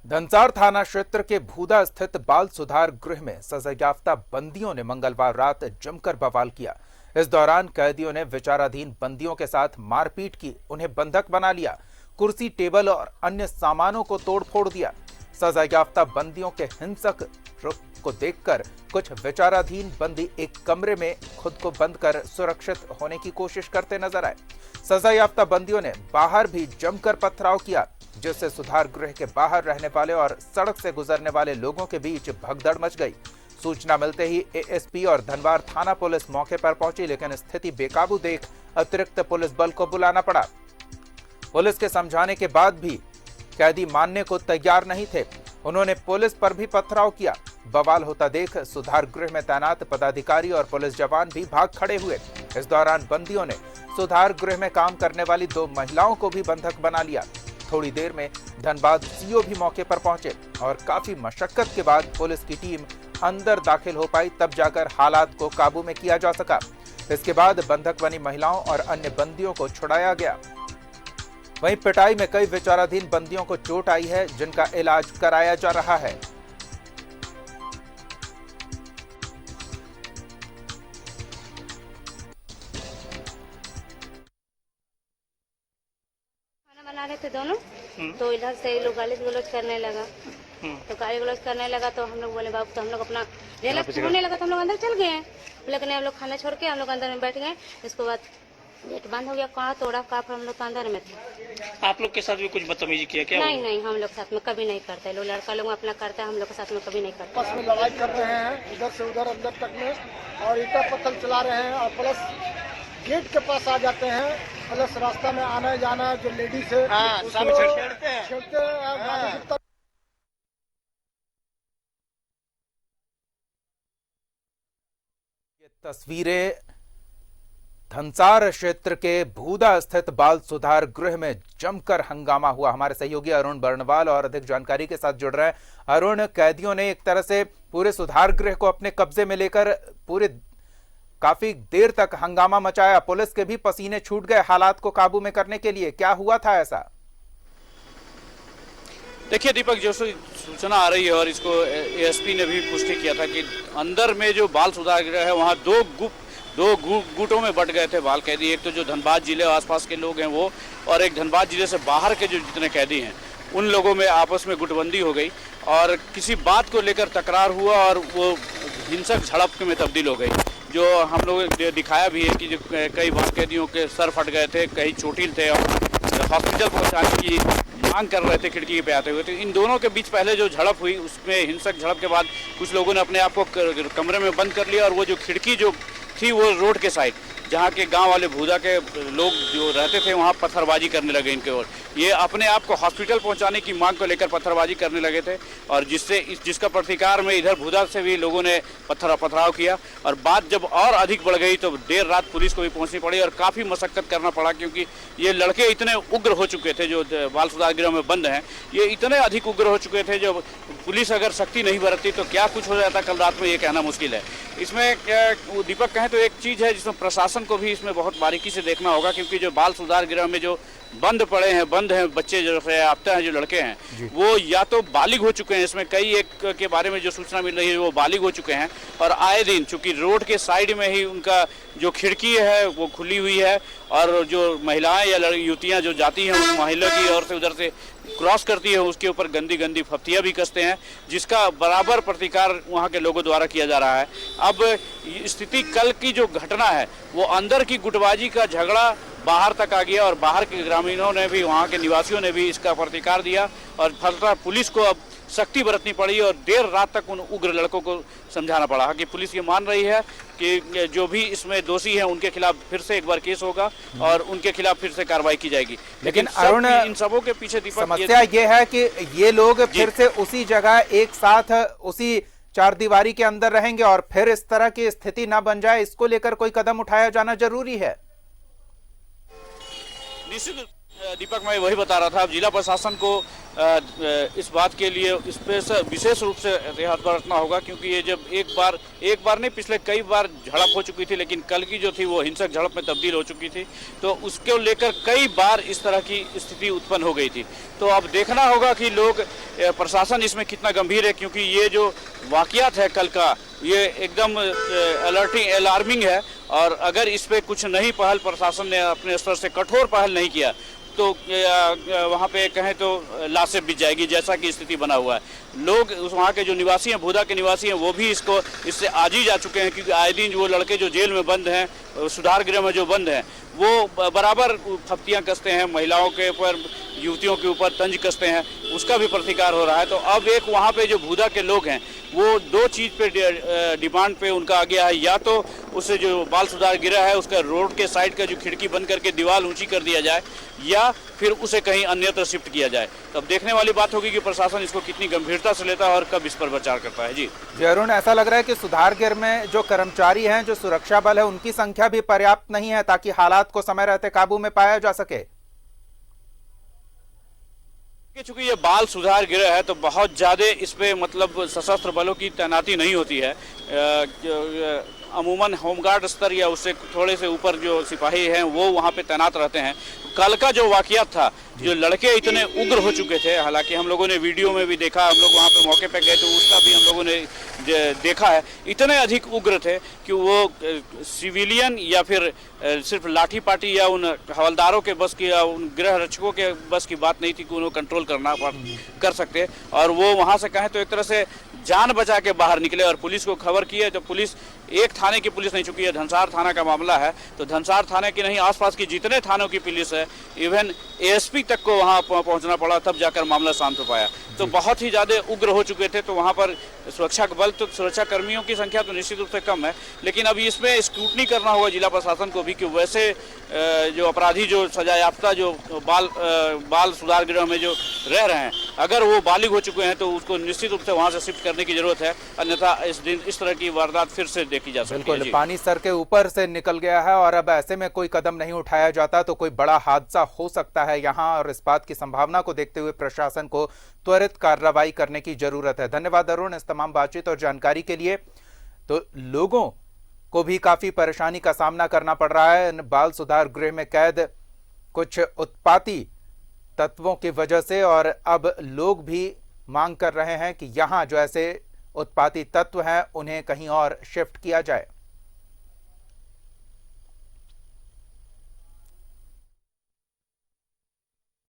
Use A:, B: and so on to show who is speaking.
A: धनसार थाना क्षेत्र के भूदा स्थित बाल सुधार गृह में सजायाफ्ता बंदियों ने मंगलवार रात जमकर बवाल किया। इस दौरान कैदियों ने विचाराधीन बंदियों के साथ मारपीट की, उन्हें बंधक बना लिया, कुर्सी, टेबल और अन्य सामानों को तोड़फोड़ दिया। सजायाफ्ता बंदियों के हिंसक रुख को देखकर कुछ विचाराधीन बंदी एक कमरे में खुद को बंद कर सुरक्षित होने की कोशिश करते नजर आए। सजायाफ्ता बंदियों ने बाहर भी जमकर पथराव किया, जिससे सुधार गृह के बाहर रहने वाले और सड़क से गुजरने वाले लोगों के बीच भगदड़ मच गई। सूचना मिलते ही एएसपी और धनवार थाना पुलिस मौके पर पहुंची, लेकिन स्थिति बेकाबू देख अतिरिक्त पुलिस बल को बुलाना पड़ा। पुलिस के समझाने के बाद भी कैदी मानने को तैयार नहीं थे। उन्होंने पुलिस पर भी पथराव किया। बवाल होता देख सुधार गृह में तैनात पदाधिकारी और पुलिस जवान भी भाग खड़े हुए। इस दौरान बंदियों ने सुधार गृह में काम करने वाली 2 महिलाओं को भी बंधक बना लिया। थोड़ी देर में धनबाद सीओ भी मौके पर पहुंचे और काफी मशक्कत के बाद पुलिस की टीम अंदर दाखिल हो पाई, तब जाकर हालात को काबू में किया जा सका। इसके बाद बंधक बनी महिलाओं और अन्य बंदियों को छुड़ाया गया। वहीं पिटाई में कई विचाराधीन बंदियों को चोट आई है, जिनका इलाज कराया जा रहा है।
B: खाना बना रहे थे दोनों, तो इधर से ये लोग गाली गलौज करने लगा। तो गाली गलौज करने लगा तो हम लोग बोले बाबू, तो हम लोग अपना होने लगा तो हम लोग अंदर चल गए। लेकिन हम लोग खाना छोड़ के हम लोग अंदर में बैठ गए। इसके बाद गेट बंद हो गया, कहाँ तोड़ा कहाँ पर हम लोग अंदर में थे।
C: आप लोग के साथ भी कुछ बदतमीजी किया क्या?
B: नहीं, हम लोग साथ में कभी नहीं करते। लोग लड़का लोग अपना करते हैं, हम लोग के साथ में कभी नहीं करते।
D: आपस में लड़ाई कर रहे हैं इधर से उधर अंदर तक में, और ईटा पत्थर चला रहे हैं, और प्लस गेट के पास आ जाते हैं, प्लस रास्ता में आना जाना जो लेडीज है
C: सब छेड़ते
D: हैं।
A: ये तस्वीरें धनसार क्षेत्र के भूदा स्थित बाल सुधार गृह में जमकर हंगामा हुआ। हमारे सहयोगी अरुण बर्णवाल और अधिक जानकारी के साथ जुड़ रहे हैं। अरुण, कैदियों ने एक तरह से पूरे सुधार गृह को अपने कब्जे में लेकर पूरे काफी देर तक हंगामा मचाया। पुलिस के भी पसीने छूट गए हालात को काबू में करने के लिए। क्या हुआ था ऐसा?
C: देखिए दीपक, जो सूचना आ रही है और इसको एएसपी ने भी पुष्टि किया था कि अंदर में जो बाल सुधार गृह है वहाँ दो गुटों में बट गए थे बाल कैदी। एक तो जो धनबाद जिले और आसपास के लोग हैं वो, और एक धनबाद जिले से बाहर के जो जितने कैदी हैं उन लोगों में आपस में गुटबंदी हो गई और किसी बात को लेकर तकरार हुआ और वो हिंसक झड़प में तब्दील हो गई। जो हम लोग दिखाया भी है कि जो कई बाल कैदियों के सर फट गए थे, कई चोटिल थे और हॉस्पिटल पहुंचाने की मांग कर रहे थे खिड़की पे आते हुए। तो इन दोनों के बीच पहले जो झड़प हुई उसमें हिंसक झड़प के बाद कुछ लोगों ने अपने आप को कमरे में बंद कर लिया और वो जो खिड़की जो थी वो रोड के साइड जहाँ के गांव वाले भूदा के लोग जो रहते थे वहाँ पत्थरबाजी करने लगे इनके ओर। ये अपने आप को हॉस्पिटल पहुँचाने की मांग को लेकर पत्थरबाजी करने लगे थे और जिसका प्रतिकार में इधर भूदा से भी लोगों ने पथराव किया। और बात जब और अधिक बढ़ गई तो देर रात पुलिस को भी पहुँचनी पड़ी और काफ़ी मशक्कत करना पड़ा, क्योंकि ये लड़के इतने उग्र हो चुके थे जो बाल सुधार गृह में बंद हैं, ये इतने अधिक उग्र हो चुके थे जो पुलिस अगर सख्ती नहीं बरतती तो क्या कुछ हो जाता कल रात में, ये कहना मुश्किल है। इसमें दीपक कहें तो एक चीज़ है जिसमें प्रशासन को भी इसमें बहुत बारीकी से देखना होगा, क्योंकि जो बाल सुधार गृह में जो बंद हैं बच्चे जो याफ्ता हैं, जो लड़के हैं वो या तो बालिग हो चुके हैं। इसमें कई एक के बारे में जो सूचना मिल रही है वो बालिग हो चुके हैं और आए दिन चूंकि रोड के साइड में ही उनका जो खिड़की है वो खुली हुई है और जो महिलाएं या युवतियां जो जाती हैं उस महिला की ओर से उधर से क्रॉस करती है उसके ऊपर गंदी फफ्तियाँ भी कसते हैं, जिसका बराबर प्रतिकार वहाँ के लोगों द्वारा किया जा रहा है। अब स्थिति कल की जो घटना है वो अंदर की गुटबाजी का झगड़ा बाहर तक आ गया और बाहर के ग्रामीणों ने भी, वहाँ के निवासियों ने भी इसका प्रतिकार दिया और फलतः पुलिस को अब सख्ती बरतनी पड़ी और देर रात तक उन उग्र लड़कों को समझाना पड़ा कि पुलिस ये मान रही है कि जो भी इसमें दोषी हैं उनके खिलाफ फिर से एक बार केस होगा और उनके खिलाफ फिर से कार्रवाई की जाएगी।
A: लेकिन अरुण,
C: इन सबों के पीछे दीपक
A: समस्या ये है कि ये लोग फिर से उसी जगह एक साथ उसी चारदीवारी के अंदर रहेंगे और फिर इस तरह की स्थिति ना बन जाए, इसको लेकर कोई कदम उठाया जाना जरूरी है।
C: दीपक, मैं वही बता रहा था, अब जिला प्रशासन को इस बात के लिए इस पे विशेष रूप से एहतियात बरतना होगा, क्योंकि ये जब एक बार नहीं पिछले कई बार झड़प हो चुकी थी, लेकिन कल की जो थी वो हिंसक झड़प में तब्दील हो चुकी थी, तो उसको लेकर कई बार इस तरह की स्थिति उत्पन्न हो गई थी। तो अब देखना होगा कि लोग प्रशासन इसमें कितना गंभीर है, क्योंकि ये जो वाकयात है कल का, ये एकदम अलार्मिंग है, और अगर इस पे कुछ नहीं पहल प्रशासन ने अपने स्तर से कठोर पहल नहीं किया तो वहाँ पे कहें तो लाशें बिछ जाएगी, जैसा कि स्थिति बना हुआ है। लोग वहाँ के जो निवासी हैं, भूदा के निवासी हैं, वो भी इससे आजीज आ चुके हैं, क्योंकि आए दिन वो लड़के जो जेल में बंद हैं, सुधार गृह में जो बंद हैं, वो बराबर फप्तियाँ कसते हैं, महिलाओं के ऊपर, युवतियों के ऊपर तंज कसते हैं, उसका भी प्रतिकार हो रहा है। तो अब एक वहाँ पे जो भूदा के लोग हैं, वो दो चीज़ पे डिमांड पे उनका आ गया है, या तो उसे जो बाल सुधार गृह है उसका रोड के साइड का जो खिड़की बंद करके दीवार ऊंची कर दिया जाए, या फिर उसे कहीं अन्यत्र शिफ्ट किया जाए। तब देखने वाली बात होगी कि प्रशासन इसको कितनी गंभीरता से लेता है और कब इस पर विचार करता है। जी
A: अरुण, ऐसा लग रहा है कि सुधार गृह में जो कर्मचारी हैं, जो सुरक्षा बल है, उनकी संख्या भी पर्याप्त नहीं है ताकि हालात को समय रहते काबू में पाया जा सके।
C: चूंकि ये बाल सुधार गृह है तो बहुत ज्यादा इस पे मतलब सशस्त्र बलों की तैनाती नहीं होती है। अमूमन होमगार्ड स्तर या उससे थोड़े से ऊपर जो सिपाही हैं वो वहाँ पे तैनात रहते हैं। कल का जो वाकया था, जो लड़के इतने उग्र हो चुके थे, हालांकि हम लोगों ने वीडियो में भी देखा, हम लोग वहाँ पे मौके पे गए तो उसका भी हम लोगों ने देखा है, इतने अधिक उग्र थे कि वो सिविलियन या फिर सिर्फ लाठी पाटी या उन हवलदारों के बस की या उन गृह रक्षकों के बस की बात नहीं थी कि उन्हें कंट्रोल कर सकते। और वो वहाँ से कहें तो एक तरह से जान बचा के बाहर निकले और पुलिस को खबर की है। तो पुलिस, एक थाने की पुलिस नहीं, चुकी है धनसार थाना का मामला है, तो धनसार थाने की नहीं, आसपास की जितने थानों की पुलिस है, इवन एएसपी तक को वहां पहुंचना पड़ा, तब जाकर मामला शांत हो पाया। तो बहुत ही ज्यादा उग्र हो चुके थे। तो वहां पर सुरक्षा बल, तो सुरक्षा कर्मियों की संख्या तो निश्चित रूप से कम है, लेकिन अभी इसमें स्क्रूटनी करना होगा जिला प्रशासन को भी कि वैसे जो अपराधी, जो सजायाफ्ता, जो बाल सुधार गृह में जो रह रहे हैं, अगर वो बालिग हो चुके हैं तो उसको निश्चित रूप से वहां से शिफ्ट करने की जरूरत है, अन्यथा इस तरह की वारदात फिर से देखी जा सकती है।
A: बिल्कुल, पानी सर के ऊपर से निकल गया है और अब ऐसे में कोई कदम नहीं उठाया जाता तो कोई बड़ा हादसा हो सकता है यहाँ, और इस बात की संभावना को देखते हुए प्रशासन को त्वरित कार्रवाई करने की जरूरत है। धन्यवाद अरुण इस तमाम बातचीत और जानकारी के लिए। तो लोगों को भी काफी परेशानी का सामना करना पड़ रहा है इन बाल सुधार गृह में कैद कुछ उत्पाती तत्वों की वजह से, और अब लोग भी मांग कर रहे हैं कि यहाँ जो ऐसे उत्पाती तत्व हैं उन्हें कहीं और शिफ्ट किया जाए।